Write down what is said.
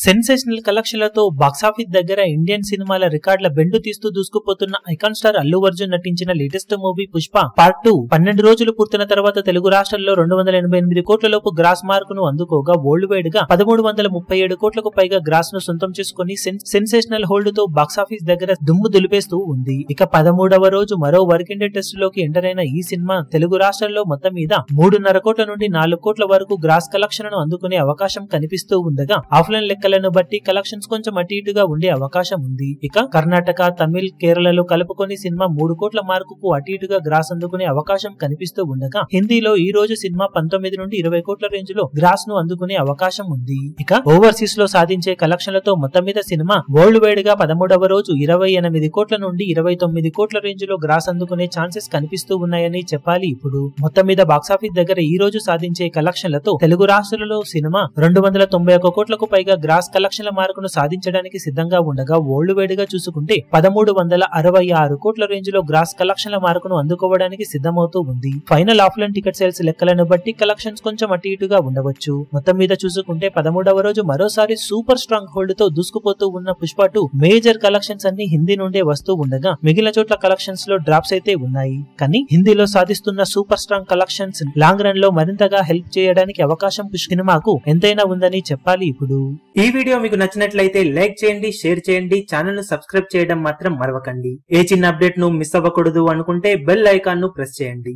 Sensational కలెక్షన్లతో box office దగ్గర Indian సినిమాల రికార్డుల బెండు తీస్తూ దూసుకుపోతున్న ఐకాన్ స్టార్ అల్లు అర్జున్ నటించిన లేటెస్ట్ మూవీ పుష్ప పార్ట్ 2 12 రోజులు పూర్తయిన తర్వాత తెలుగు రాష్ట్రాల్లో 288 కోట్ల లోపు గ్రాస్ మార్కును అందుకోగా వరల్డ్ వైడ్ గా 1337 కోట్లకు పైగా గ్రాస్ ను సొంతం చేసుకుని సెన్సేషనల్ హోల్డ్ తో బాక్సాఫీస్ దగ్గర దుమ్ము దులిపేస్తూ ఉంది. ఇక 13వ రోజు మరో వర్కింగ్ డే టెస్ట్ లోకి ఎంటర్ అయిన ఈ సినిమా తెలుగు రాష్ట్రాల్లో మొత్తం మీద 3.5 కోట్ల నుండి 4 కోట్ల వరకు గ్రాస్ కలెక్షన్లను అందుకునే అవకాశం కనిపిస్తూ ఉండగా ఆఫ్లైన్ లెక్కలను బట్టి కలెక్షన్స్ కొంచెం అటు ఇటుగా ఉండే అవకాశం ఉంది. ఇక కర్ణాటక, తమిళ్, కేరళలో కలుపుకొని సినిమా 3 కోట్ల మార్కుకు అటు ఇటుగా గ్రాస్ అందుకునే అవకాశం కనిపిస్తూ ఉండగా హిందీలో ఈ రోజు సినిమా 19 నుండి 20 కోట్ల రేంజ్ లో గ్రాస్ ను అందుకునే అవకాశం ఉంది. ఇక ఓవర్సీస్ లో సాధించే కలెక్షన్లతో మొత్తం మీద సినిమా వరల్డ్ వైడ్ గా 13వ రోజు 28 కోట్ల నుండి 29 కోట్ల రేంజ్ లో గ్రాస్ అందుకునే ఛాన్సెస్ కనిపిస్తూ ఉన్నాయని చెప్పాలి. ఇప్పుడు మొత్తం మీద బాక్సాఫీస్ దగ్గర ఈ రోజు సాధించే కలెక్షన్లతో తెలుగు రాష్ట్రాలలో సినిమా 291 కోట్లకు పైగా గ్రాస్ కలెక్షన్ల మార్కును సాధించడానికి సిద్ధంగా ఉండగా వరల్డ్ వైడ్ గా చూసుకుంటే 1366 కోట్ల రేంజ్ లో గ్రాస్ కలెక్షన్ల మార్కును అందుకోవడానికి సిద్ధమవుతూ ఉంది. ఫైనల్ ఆఫ్లైన్ టికెట్ సేల్స్ లెక్కలను బట్టి కలెక్షన్స్ కొంచెం అటు ఇటుగా ఉండవచ్చు. మొత్తం మీద చూసుకుంటే 13వ రోజు మరోసారి సూపర్ స్ట్రాంగ్ హోల్డ్ తో దూసుకుపోతూ ఉన్న పుష్ప 2 మేజర్ కలెక్షన్స్ అన్ని హిందీ నుండే వస్తూ ఉండగా మిగిలిన చోట్ల కలెక్షన్స్ లో డ్రాప్స్ అయితే ఉన్నాయి. కానీ హిందీలో సాధిస్తున్న super strong collections long run లో మరింతగా హెల్ప్ చేయడానికి అవకాశం పుష్ప సినిమాకు ఎంతైనా ఉందని చెప్పాలి. ఇప్పుడు ఈ వీడియో మీకు నచ్చినట్లయితే లైక్ చేయండి, షేర్ చేయండి, ఛానల్ ను సబ్స్క్రైబ్ చేయడం మాత్రం మరవకండి. ఏ చిన్న అప్డేట్ ను మిస్ అవ్వకూడదు అనుకుంటే బెల్ ఐకాన్ ను ప్రెస్ చేయండి.